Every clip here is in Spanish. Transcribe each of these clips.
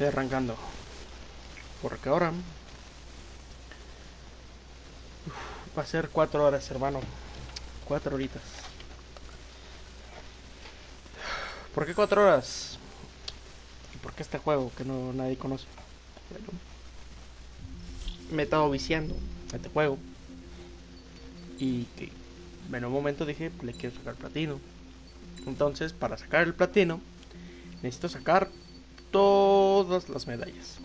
Estoy arrancando. Porque ahora va a ser 4 horas, hermano. 4 horitas. ¿Por qué 4 horas? ¿Y por qué este juego que no nadie conoce? Bueno, me he estado viciando a este juego. Y que en un momento dije, le quiero sacar platino. Entonces, para sacar el platino, necesito sacar todas las medallas.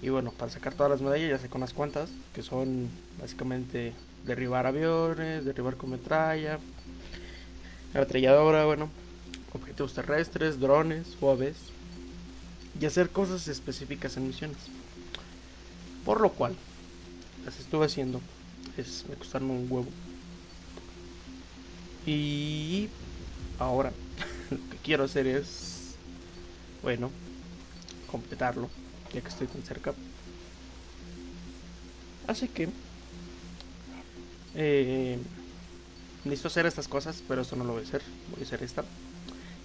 Y bueno, para sacar todas las medallas ya sé con unas cuantas, que son básicamente derribar aviones, derribar con metralla, ametralladora, bueno, objetivos terrestres, drones, UAVs, y hacer cosas específicas en misiones. Por lo cual, las estuve haciendo, me costaron un huevo. Y ahora lo que quiero hacer es, bueno, completarlo, ya que estoy tan cerca. Así que necesito hacer estas cosas, pero esto no lo voy a hacer. Voy a hacer esta,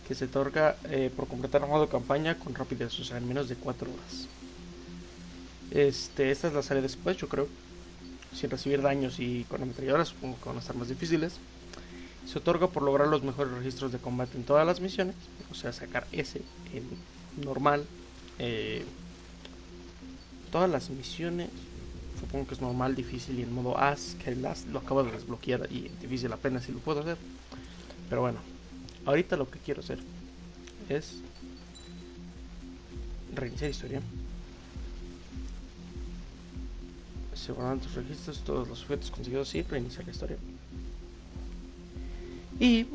que se otorga por completar el modo campaña con rapidez, o sea, en menos de 4 horas. Esta es la sale después, yo creo, sin recibir daños y con ametralladoras, supongo que van a estar más difíciles. Se otorga por lograr los mejores registros de combate en todas las misiones, o sea, sacar ese en normal. Todas las misiones, supongo que es normal, difícil y en modo as, que el as lo acabo de desbloquear y difícil apenas si lo puedo hacer. Pero bueno, ahorita lo que quiero hacer es reiniciar historia. Se guardan tus registros, todos los objetos conseguidos, sí, reiniciar la historia. Y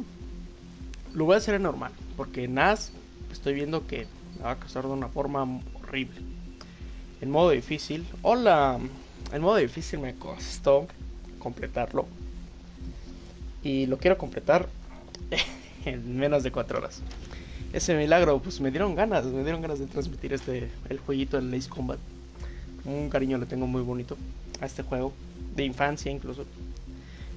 lo voy a hacer en normal, porque en as estoy viendo que me va a costar de una forma horrible. En modo difícil, en modo difícil me costó completarlo. Y lo quiero completar en menos de 4 horas. Ese milagro, pues me dieron ganas de transmitir el jueguito en Ace Combat. Un cariño le tengo muy bonito a este juego, de infancia incluso.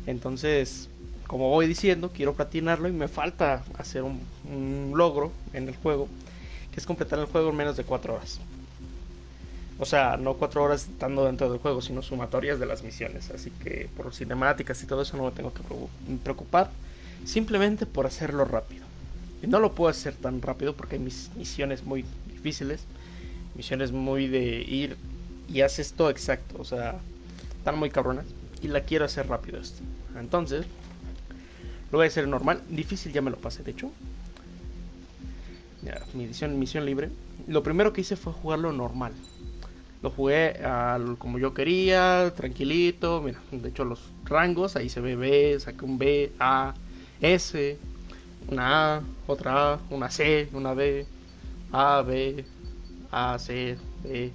Entonces, como voy diciendo, quiero platinarlo y me falta hacer un logro en el juego, que es completar el juego en menos de 4 horas. O sea, no 4 horas estando dentro del juego, sino sumatorias de las misiones. Así que por cinemáticas y todo eso no me tengo que preocupar. Simplemente por hacerlo rápido. Y no lo puedo hacer tan rápido porque hay misiones muy difíciles. Misiones muy de ir y haces todo exacto. O sea, están muy cabronas. Y la quiero hacer rápido esto. Entonces, lo voy a hacer normal. Difícil ya me lo pasé, de hecho. Ya, misión libre. Lo primero que hice fue jugarlo normal. Lo jugué como yo quería, tranquilito. Mira, de hecho los rangos, ahí se ve B, saqué un B, A, S, una A, otra A, una C, una B, A, B, A, C, B.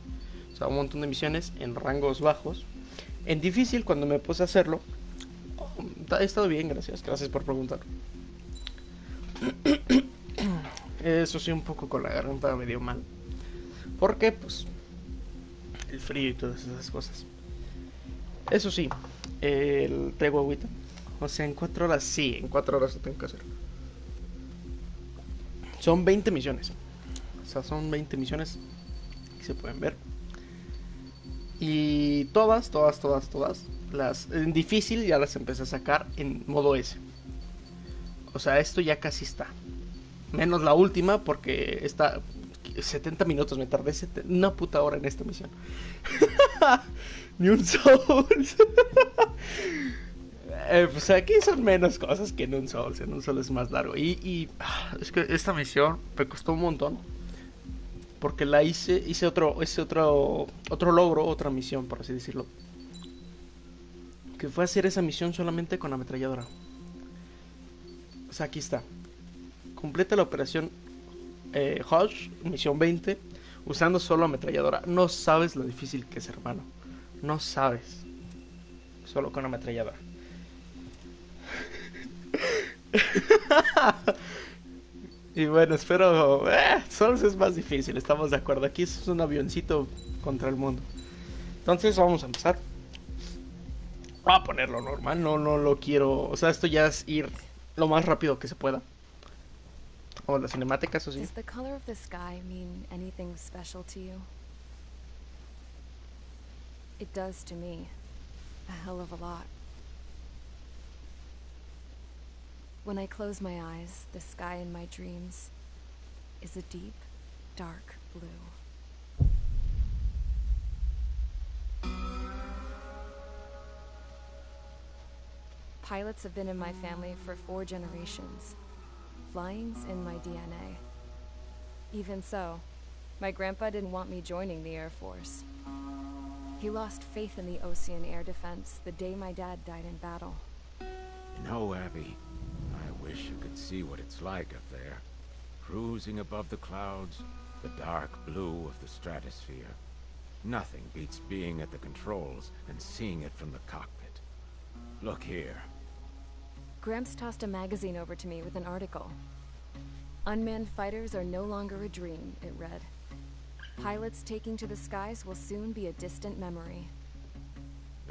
O sea, un montón de misiones en rangos bajos. En difícil, cuando me puse a hacerlo, he estado bien, gracias por preguntar. Eso sí, un poco con la garganta me dio mal. Porque, pues, el frío y todas esas cosas. Eso sí, traigo agüita. O sea, en 4 horas, sí, en 4 horas lo tengo que hacer. Son 20 misiones. O sea, son 20 misiones que se pueden ver. Y todas, las en difícil ya las empecé a sacar en modo S. O sea, esto ya casi está. Menos la última porque está 70 minutos, me tardé una puta hora en esta misión. Ni un Souls. Pues aquí son menos cosas que en un Souls. En un Souls es más largo. Es que esta misión me costó un montón. Porque hice otro logro, otra misión, por así decirlo. Que fue hacer esa misión solamente con ametralladora. O sea, aquí está. Completa la operación Hush, misión 20, usando solo ametralladora. No sabes lo difícil que es, hermano. No sabes. Solo con ametralladora. Y bueno, espero. Solo es más difícil, estamos de acuerdo. Aquí es un avioncito contra el mundo. Entonces vamos a empezar. Voy a ponerlo normal. No lo quiero. O sea, esto ya es ir lo más rápido que se pueda. O la cinemática, eso sí. Does the color of the sky mean anything special to you? It does to me. A hell of a lot. When I close my eyes, the sky in my dreams is a deep, dark blue. Pilots have been in my family for 4 generations. Flying's in my DNA. Even so, my grandpa didn't want me joining the Air Force. He lost faith in the Ocean Air Defense the day my dad died in battle. You know, Abby, I wish you could see what it's like up there. Cruising above the clouds, the dark blue of the stratosphere. Nothing beats being at the controls and seeing it from the cockpit. Look here. Gramps tossed a magazine over to me with an article. Unmanned fighters are no longer a dream, it read. Pilots taking to the skies will soon be a distant memory.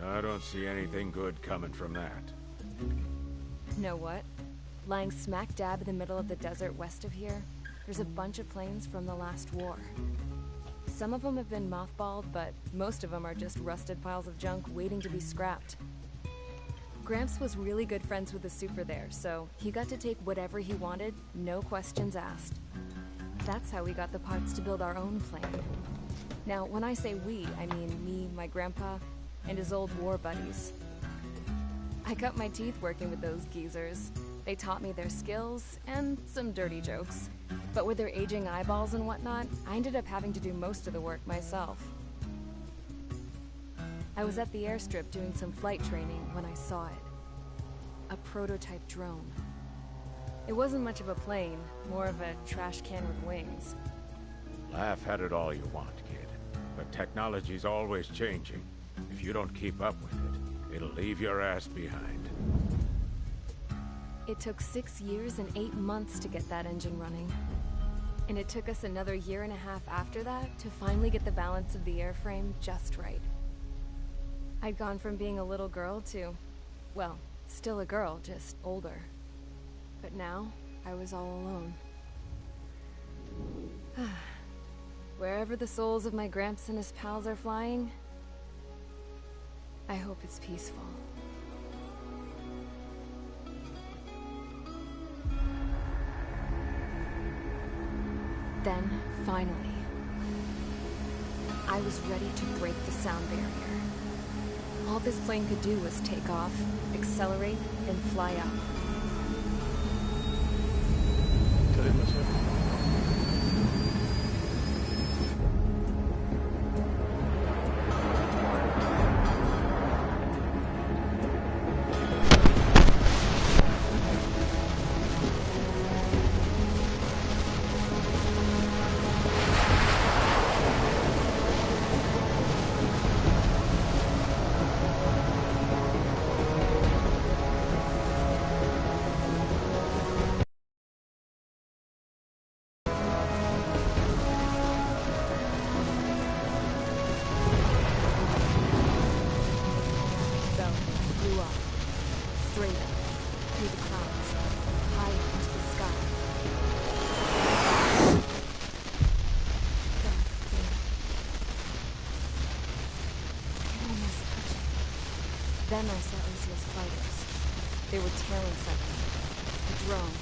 I don't see anything good coming from that. Know what? Lying smack dab in the middle of the desert west of here, there's a bunch of planes from the last war. Some of them have been mothballed, but most of them are just rusted piles of junk waiting to be scrapped. Gramps was really good friends with the super there, so he got to take whatever he wanted, no questions asked. That's how we got the parts to build our own plane. Now, when I say we, I mean me, my grandpa, and his old war buddies. I cut my teeth working with those geezers. They taught me their skills, and some dirty jokes. But with their aging eyeballs and whatnot, I ended up having to do most of the work myself. I was at the airstrip doing some flight training when I saw it. A prototype drone. It wasn't much of a plane, more of a trash can with wings. Laugh at it all you want, kid. But technology's always changing. If you don't keep up with it, it'll leave your ass behind. It took 6 years and 8 months to get that engine running. And it took us another 1.5 years after that to finally get the balance of the airframe just right. I'd gone from being a little girl to, well, still a girl, just older. But now, I was all alone. Wherever the souls of my Gramps and his pals are flying, I hope it's peaceful. Then, finally, I was ready to break the sound barrier. All this plane could do was take off, accelerate, and fly up. Then I saw Osiel's fighters. They were tailing something. A drone.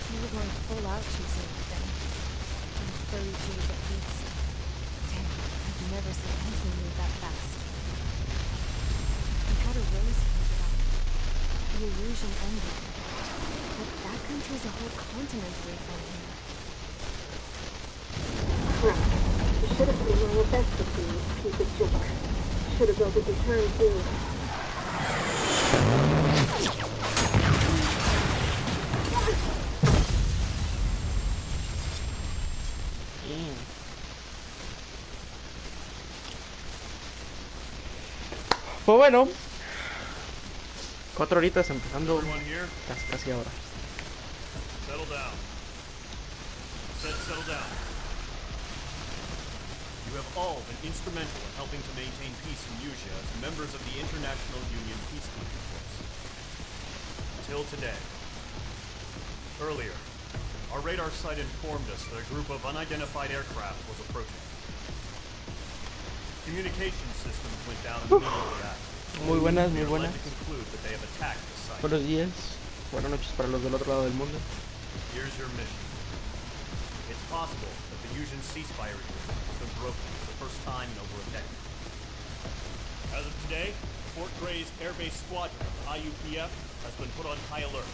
They were going full out chasing that thing. And 30 Gs at least. Damn, I've never seen anything move that fast. It had a rose painted on it. The illusion ended. But that country's a whole continent away from here. Right. You should have been doing your best to see, stupid jerk. Should have built a return too. Pues bueno, 4 horitas empezando casi ahora. Settle down. Settle down. You have all been instrumental in helping to maintain peace in Usha as members of the International Union Peacekeeping Force. Until today. Earlier, Our radar site informed us that a group of unidentified aircraft was approaching. Communication systems went down immediately after. Muy buenas, muy We are buenas. led to conclude that they have attacked the site. Buenos días, buenas noches para los del otro lado del mundo. Here's your mission. It's possible that the Fusion ceasefire agreement has been broken for the first time in over a decade. As of today, Fort Gray's Air Base Squadron, IUPF, has been put on high alert.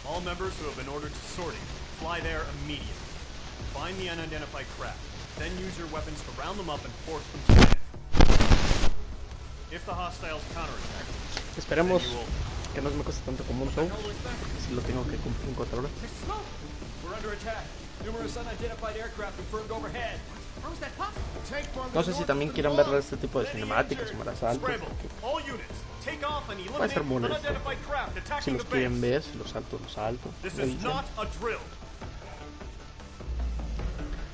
All members who have been ordered to sortie, fly there immediately. Find the unidentified craft, then use your weapons to round them up and force them to land. If the hostiles counterattack, Esperemos then you will... que no me cueste tanto como un show, porque si lo tengo que cumplir en 4 horas. We're under attack. Numerous unidentified aircraft confirmed overhead. How is that possible? Tank bomb No sé si también quieran ver este tipo de cinemáticas o más altos. Scramble. All units, take off and Puede ser eliminate molesto. unidentified craft Si attacking los the quieren base. ver, si los salto, los salto. This Me is dicen. not a drill.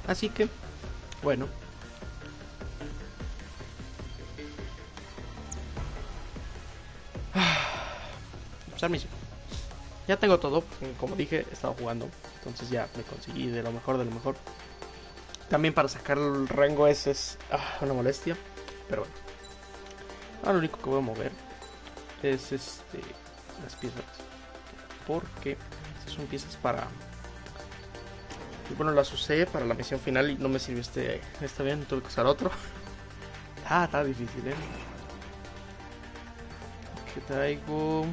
Así que, bueno. Empezar misión. Ya tengo todo, como dije, he estado jugando. Entonces ya me conseguí de lo mejor de lo mejor. También para sacar el rango ese es una molestia. Pero bueno. Ahora lo único que voy a mover es las piezas. Porque estas son piezas para... Y bueno, las usé para la misión final y no me sirvió está bien, tuve que usar otro. Está difícil, Que traigo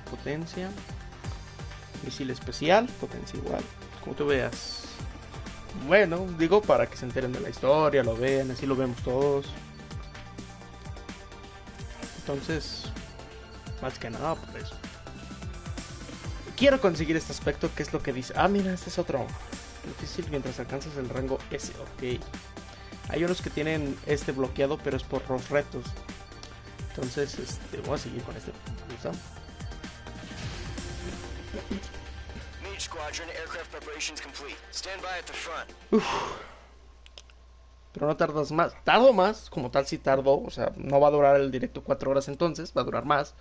potencia, misil especial, potencia igual, como tú veas. Bueno, digo para que se enteren de la historia, lo vean, así lo vemos todos. Entonces, más que nada por eso. Quiero conseguir este aspecto, que es lo que dice. Mira, este es otro. Difícil mientras alcanzas el rango S. Ok. Hay unos que tienen este bloqueado, pero es por los retos. Entonces, voy a seguir con este. ¿Listo? Mage Squadron, aircraft preparations complete. Stand by at the front. Pero no tardas más. Tardo más, como tal si tardo. O sea, no va a durar el directo 4 horas entonces. Va a durar más.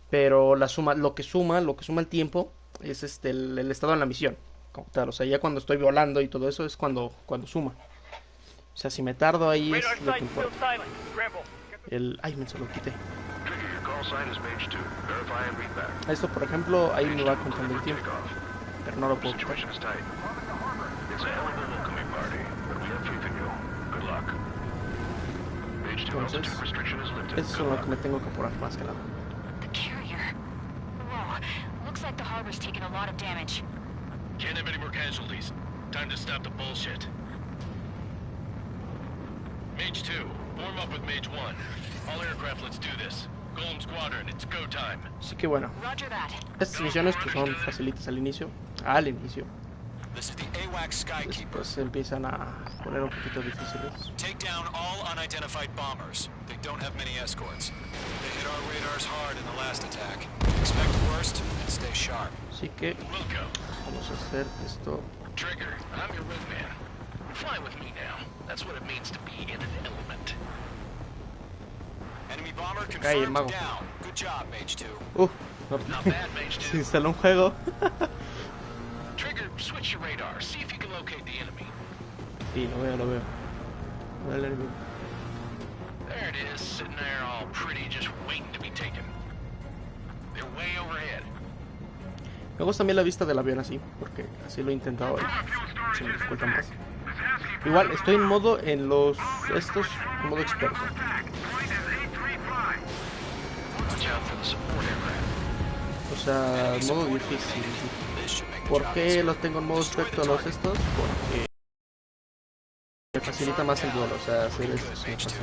Pero lo que suma el tiempo es el estado en la misión. Como tal, o sea, ya cuando estoy volando y todo eso es cuando suma. O sea, si me tardo ahí es lo que importa. Ay, me se lo quité. Esto, por ejemplo, ahí me va contando el tiempo. Pero no lo puedo quitar. Entonces, eso es lo que me tengo que apurar más que nada. The carrier. Whoa. Looks like the harbor's taken a lot of damage. Can't have any more casualties. Time to stop the bullshit. Mage 2, form up with Mage 1. All aircraft, let's do this. Golem Squadron, it's go time. Así que bueno, Roger that. estas misiones pues son facilitas al inicio. This is the AWACS Skykeeper. Después empiezan a poner un poquito difíciles. Take down all unidentified bombers. They don't have many escorts. They hit our radars hard in the last attack. Expect the worst and stay sharp. Así que vamos a hacer esto. Trigger, I'm your wingman. Fly with me now. That's what it means to be in an element. Enemy bomber Cae el confirmed mago. down. Good job, Mage 2. No, Not bad, Mage 2. se instaló un juego. Trigger, switch your radar. See if you can locate the enemy. Sí, lo veo. Vale, el enemigo. There it is, sitting there all pretty, just waiting to be taken. They're way overhead. Me gusta también la vista del avión así, porque así lo he intentado y se me dificulta más. Igual, estoy en modo en modo experto. O sea, modo difícil. ¿Por qué los tengo en modo experto los estos? Porque me facilita más el vuelo, o sea, hacer esto es muy fácil.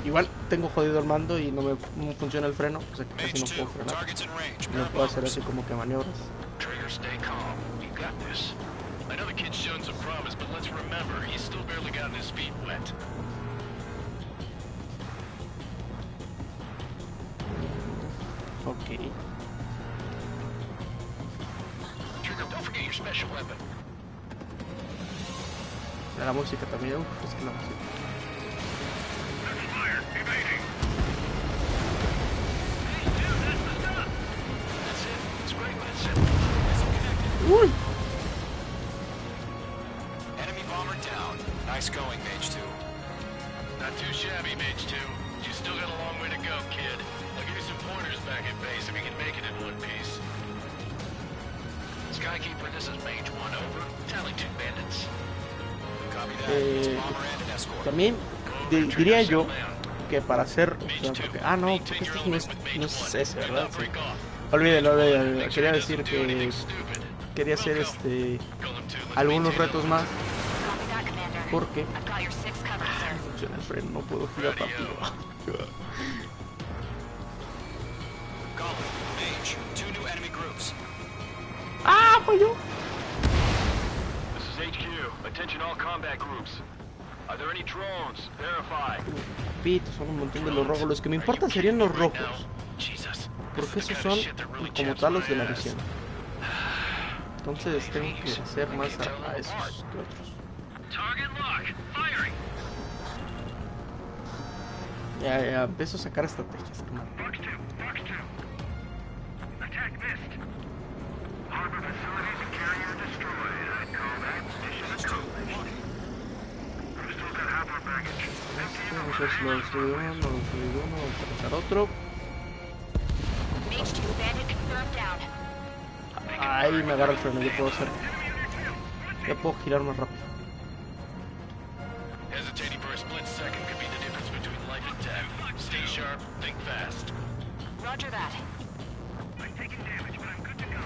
Igual tengo jodido el mando y no funciona el freno, o sea que casi no puedo frenar. No puedo hacer así como que maniobras. Trigger, stay calm. You got this. I know the kid's shown some promise, but let's remember, he's still barely gotten his feet wet. Ok. Trigger, don't forget your special weapon. La música también, es que la música. That's it. It's great, but it's simple. Mage 2. Not too shabby, Mage 2. You still got a long way to go, kid. I'll give you some pointers back at base if you can make it in one piece. Skykeeper, this is Mage 1, over. Tally 2 bandits. Copy that. It's bomber and an escort. También diría yo que para hacer, o sea, porque, no, porque este no es ese, ¿verdad? Sí. Olvídelo, quería decir que quería hacer algunos retos más porque funciona el freno, no puedo girar rápido. Mage, 2 new enemy groups. Falló. This is HQ. Attention all combat groups. Are there any drones? Verify. Pito, son un montón de los rojos. Los que me importan serían los rojos, porque esos son como tal los de la misión. Entonces tengo que hacer más a esos que otros. Ya empiezo a sacar estrategias, hermano. Vamos a ver si lo destruido uno, vamos a pasar otro. Ahí me agarra el freno, yo puedo hacer. Ya puedo girar más rápido. Hesitating for a split second could be the difference between life and death. Stay sharp, think fast. Roger that. I'm taking damage, but I'm good to go.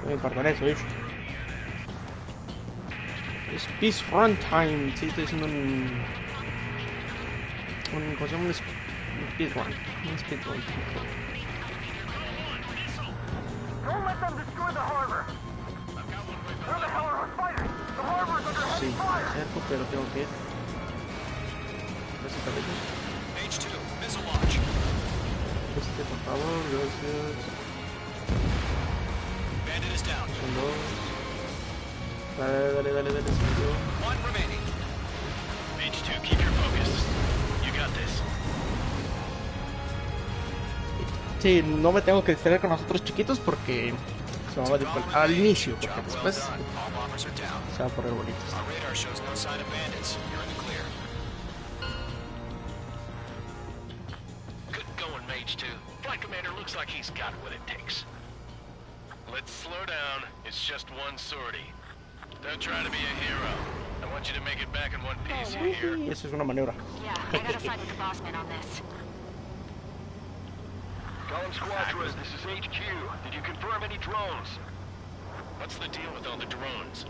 No me importa eso, ¿viste? Speed run time. Sí, estoy haciendo un ¿cómo se llama? Un speedrun. Un speedrun. Don't let them destroy the harbor. Where the hell are we fighting? The harbor's under heavy Sí, fire. cerco, pero tengo que ir. Mage 2, missile launch. Por favor, gracias. Bandit is down. Son dos. Dale, salió. 1 remaining. Mage 2, keep your focus. You got this. Sí, no me tengo que distraer con los otros chiquitos porque se me va al inicio, porque después All bombers are down. se va a poner bonito. Our radar shows no sign of bandits. You're in the clear. Good going, Mage 2. Flight Commander looks like he's got what it takes. Let's slow down. It's just one sortie. Don't try to be a hero. I want you to make it back in one piece, you hear? Y eso es una maniobra. Yeah, I gotta fight with the boss man on this. Column Squadron, this is HQ. Did you confirm any drones? What's the deal with all the drones?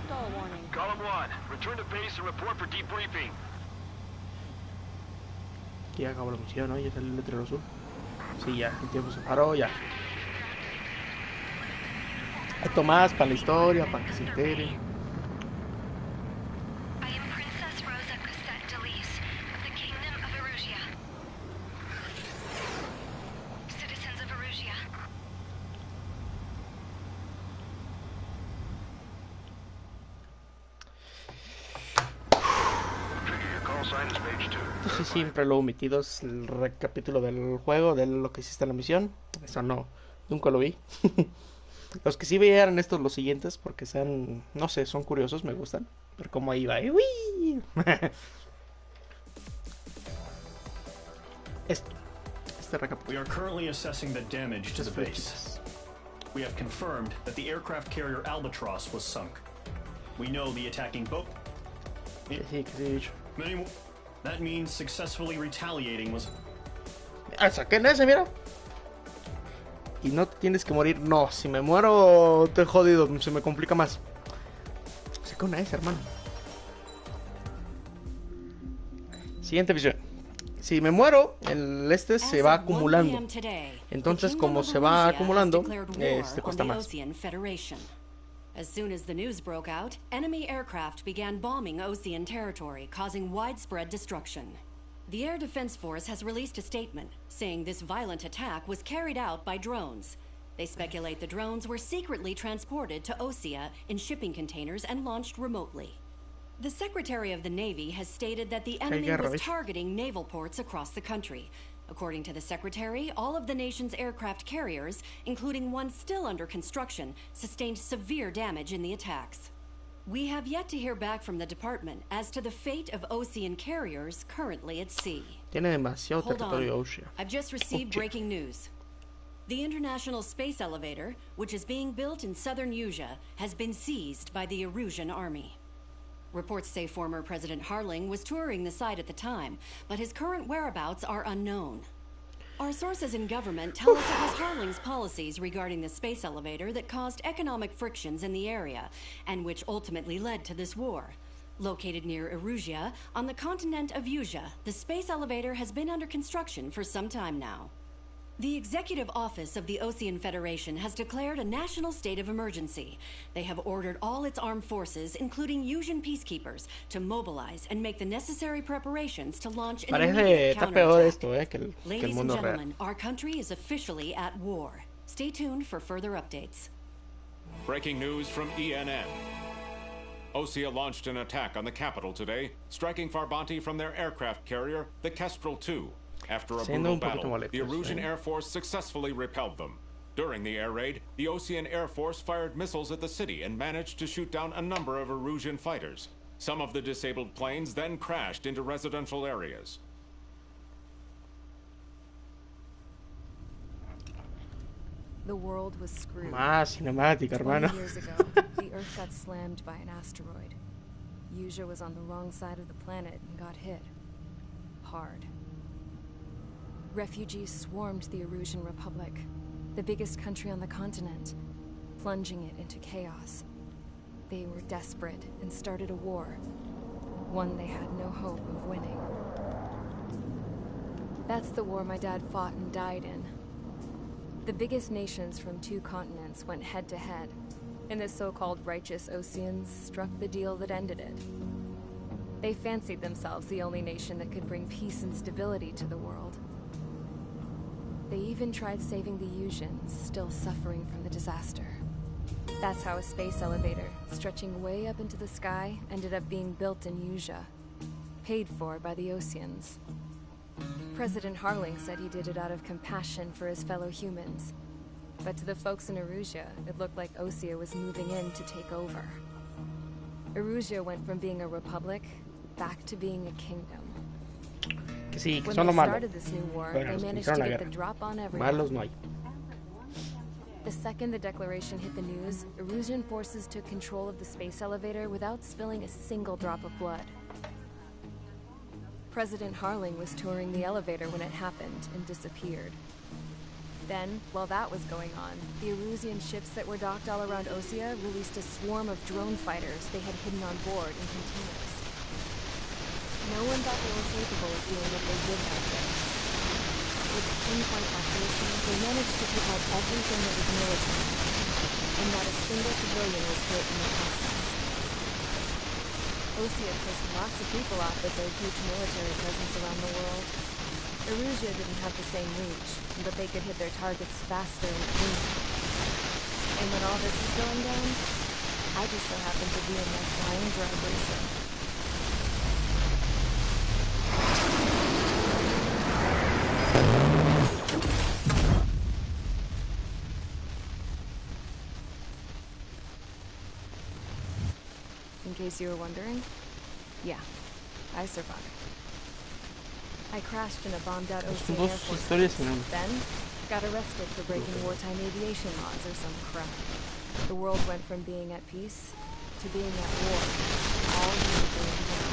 Stall warning. Column 1, return to base and report for debriefing. Ya acabó la misión, ¿no? Ya salió el letrero azul. Sí, ya, el tiempo se paró, ya. Esto más para la historia, para que se entere. I am Princess Rosa Cassette Delise of the Kingdom of Erusia. Citizens of Erusia. Your call sign is Mage 2. Entonces siempre lo omitido es el recapítulo del juego, de lo que hiciste en la misión. Eso no, nunca lo vi. Los que sí veían estos los siguientes, porque sean, no sé, son curiosos, me gustan. Ver cómo ahí va. ¡Uy! Este We recapítulo. are currently assessing the damage to the base. We have confirmed that the aircraft carrier Albatross was sunk. We know the attacking boat. Que sí, bicho. That means successfully retaliating was... Saquen ese, mira. Y no tienes que morir. No, si me muero, te he jodido. Se me complica más. Saca una S, hermano. Siguiente visión. Si me muero, el se va acumulando. Entonces, como se va acumulando, cuesta más. As soon as the news broke out, enemy aircraft began bombing Osean territory, causing widespread destruction. The Air Defense Force has released a statement saying this violent attack was carried out by drones. They speculate the drones were secretly transported to Osea in shipping containers and launched remotely. The Secretary of the Navy has stated that the enemy was targeting naval ports across the country. According to the Secretary, all of the nation's aircraft carriers, including one still under construction, sustained severe damage in the attacks. We have yet to hear back from the department as to the fate of Ocean carriers currently at sea. Tiene demasiado Hold territorio on. Ocean. I've just received Okay. breaking news. The International Space Elevator, which is being built in southern Usea, has been seized by the Erusian army. Reports say former President Harling was touring the site at the time, but his current whereabouts are unknown. Our sources in government tell us it was Harling's policies regarding the space elevator that caused economic frictions in the area, and which ultimately led to this war. Located near Erusia, on the continent of Usea, the space elevator has been under construction for some time now. The Executive Office of the Ocean Federation has declared a national state of emergency. They have ordered all its armed forces, including Usian peacekeepers, to mobilize and make the necessary preparations to launch an Parece immediate está peor counterattack. esto, que el Ladies and mundo real. gentlemen, our country is officially at war. Stay tuned for further updates. Breaking news from ENN. Osea launched an attack on the capital today, striking Farbanti from their aircraft carrier, the Kestrel II. After a Siendo brutal un poquito battle, the molesto, Erusian sí. Air Force successfully repelled them. During the air raid, the Ocean Air Force fired missiles at the city and managed to shoot down a number of Erusian fighters. Some of the disabled planes then crashed into residential areas. The world was screwed. Más cinemática, 20 hermano. years ago, the Earth got slammed by an asteroid. Usea was on the wrong side of the planet and got hit. Hard. Refugees swarmed the Erusian Republic, the biggest country on the continent, plunging it into chaos. They were desperate and started a war, one they had no hope of winning. That's the war my dad fought and died in. The biggest nations from 2 continents went head-to-head, and the so-called righteous Oceans struck the deal that ended it. They fancied themselves the only nation that could bring peace and stability to the world. They even tried saving the Usians, still suffering from the disaster. That's how a space elevator, stretching way up into the sky, ended up being built in Usea, paid for by the Oceans. President Harling said he did it out of compassion for his fellow humans. But to the folks in Erusia, it looked like Osea was moving in to take over. Erusia went from being a republic back to being a kingdom. Que sí, que When son they los malos. started this new war, Bueno, they los que managed to iniciaron la get the guerra. drop on everyone. Malos no hay. The second the declaration hit the news, Erusian forces took control of the space elevator without spilling a single drop of blood. President Harling was touring the elevator when it happened and disappeared. Then, while that was going on, the Erusian ships that were docked all around Osea released a swarm of drone fighters they had hidden on board in containers. No one thought they were capable of doing what they did that day. With pinpoint accuracy, they managed to take out everything that was military, and not a single civilian was hurt in the process. Osea pissed lots of people off with their huge military presence around the world. Erusia didn't have the same reach, but they could hit their targets faster and cleaner. And when all this is going down, I just so happen to be in my flying drug racer. In case you were wondering, yeah, I survived. I crashed in a bombed-out Ocean Air Dos Force historias base, en una. then got arrested for breaking wartime aviation laws or some crap. The world went from being at peace to being at war, all in the one.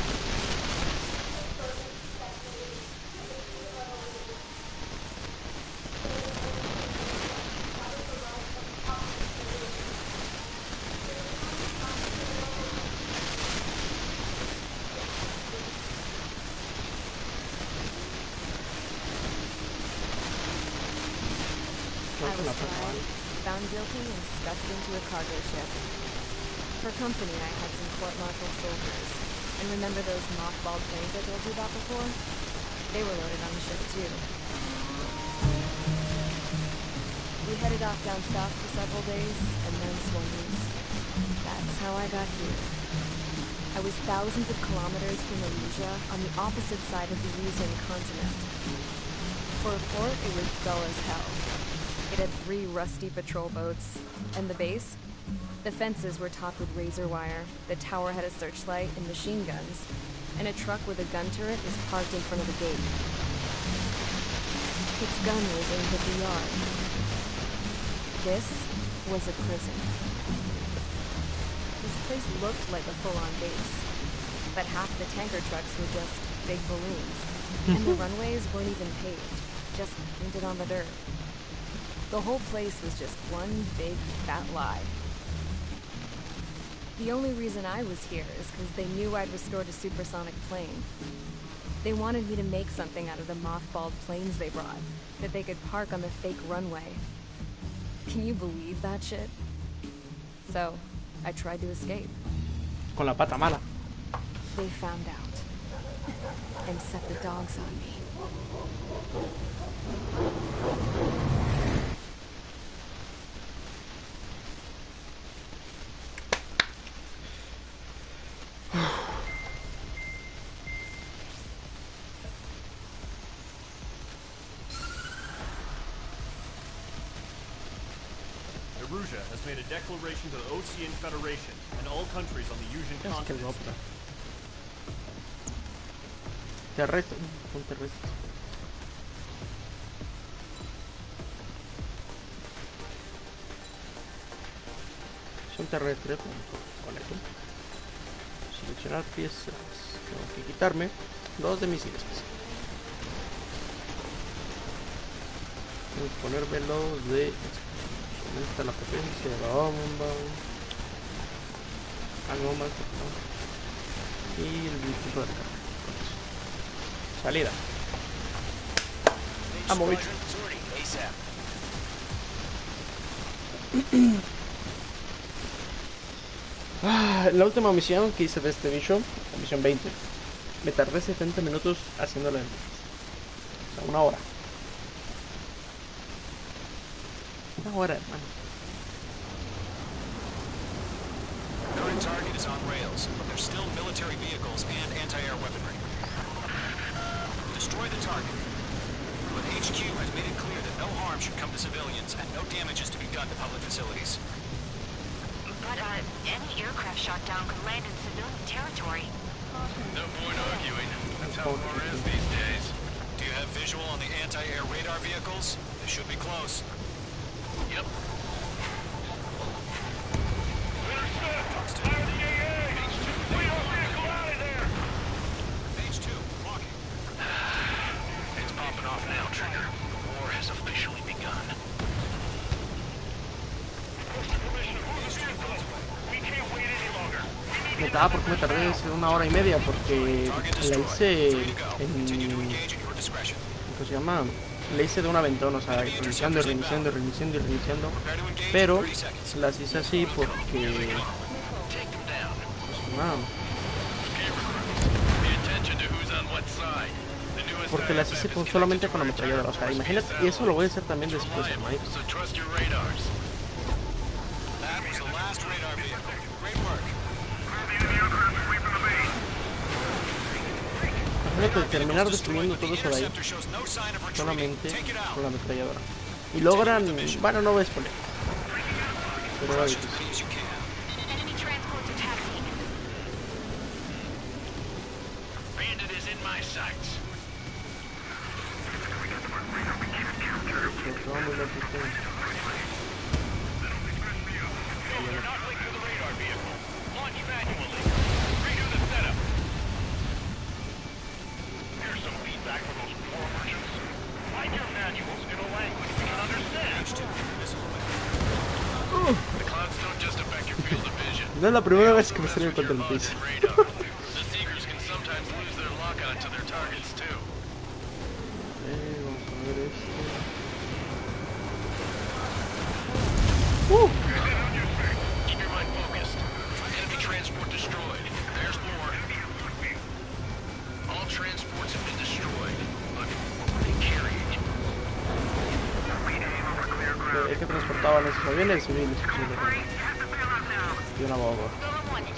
I was tried, found guilty, and stuffed into a cargo ship. For company, I had some court-martial soldiers. And remember those mothballed planes I told you about before? They were loaded on the ship, too. We headed off down south for several days, and then swung east. That's how I got here. I was thousands of kilometers from Erusia, on the opposite side of the Usian continent. For a port, it was dull as hell. It had 3 rusty patrol boats, and the base, The fences were topped with razor wire, the tower had a searchlight and machine guns, and a truck with a gun turret was parked in front of the gate. Its gun was aimed at the yard. This was a prison. This place looked like a full-on base, but half the tanker trucks were just big balloons, and the runways weren't even paved, just painted on the dirt. The whole place was just one big fat lie. The only reason I was here is because they knew I'd restored a supersonic plane. They wanted me to make something out of the mothballed planes they brought, that they could park on the fake runway. Can you believe that shit? So, I tried to escape. Con la pata mala. They found out, and set the dogs on me. Erusia has made a declaration to the Ocean Federation and all countries on the Usian Es que continent. guapa. Terrestre. Un terrestre. Es un terrestre. Con esto. Seleccionar piezas. Tengo que quitarme 2 de misiles. Tengo que ponérmelo de... ¿Dónde está la potencia de la bomba? Algo más. ¿No? Y el tipo de carga. Salida. Vamos, bicho. La última misión que hice de este bicho, la misión 20, me tardé 70 minutos haciéndola. O sea, una hora. Una hora, hermano. Current target is on rails, but there's still military vehicles and anti-air weaponry. Destroy the target. But HQ has made it clear that no harm should come to civilians and no damage is to be done to public facilities. But, any aircraft shot down could land in civilian territory. No point arguing. That's how war is these days. Do you have visual on the anti-air radar vehicles? They should be close. Yep. Fire the AA! We don't vehicle out of there! Page 2, walking. It's popping off now, Trigger. The war has officially begun. Neta, ¿por qué me tardé una hora y media? Porque la hice en... ¿Cómo se llama? La hice de un aventón, o sea, reiniciando, reiniciando, reiniciando y reiniciando. Pero las hice así porque... Porque las hice solamente con la ametralladora, o sea, imagínate, y eso lo voy a hacer también después, hermanito. Imagínate terminar destruyendo todo eso de ahí solamente con la ametralladora. Y logran, bueno, no voy a spoiler, pero era difícil. No es la primera vez que me salió contra el piso. Vamos a ver esto. Keep your mind focused. Enemy transport destroyed. There's more. All transports have been destroyed. But what were they carrying? Es que transportaban esos aviones civiles. Y una bomba.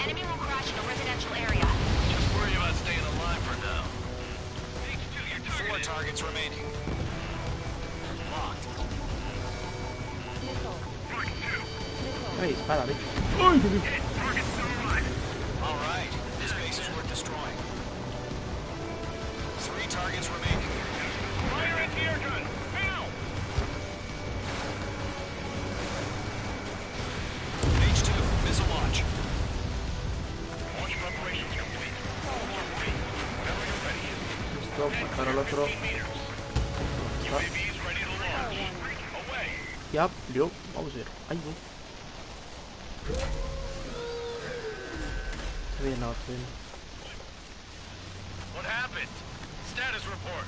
Enemy will crash in a residential area. Just worry about staying alive for now. 4 targets remaining. Locked. Ahí. Dispara, de hecho. ¡Ay, qué bien! All right, this base is worth destroying. 3 targets remaining. Fire anti-air gun! Now! H2, missile launch. Launch preparations complete. Whenever you're ready. Listo, matar al otro. UAVs ready to launch. Away! Ya, yo. Vamos a ver. Ay, no. Está bien, no, está bien. What happened? Status report.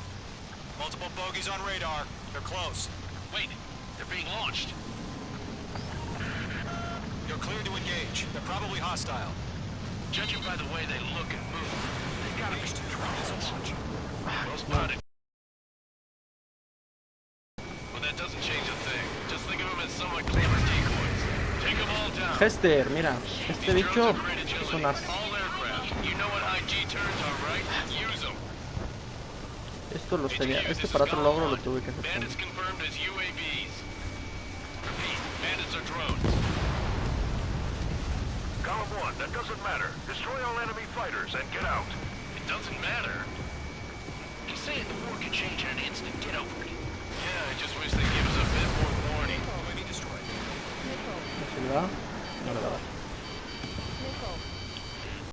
Multiple bogeys on radar. They're close. Wait, they're being launched. You're cleared to engage. They're probably hostile. Judging by the way they look and move, they gotta be H2, missile launch. well spotted. But that doesn't change a thing. Just think of them as somewhat clever decoys. Take them all down. Hester, mira. Este bicho es un as. All aircraft. You know what IG turns are, right? Use them. Esto lo tenía. Este para otro logro lo tuve que hacer con. Bandits confirmed as UAVs. Repeat, bandits are drones. Column 1, that doesn't matter. Destroy all enemy fighters and get out. It doesn't matter? He's saying the war can change in an instant. Get over it. Yeah, I just wish they'd give us a bit more warning. Maybe destroyed. ¿No se le da? No le da.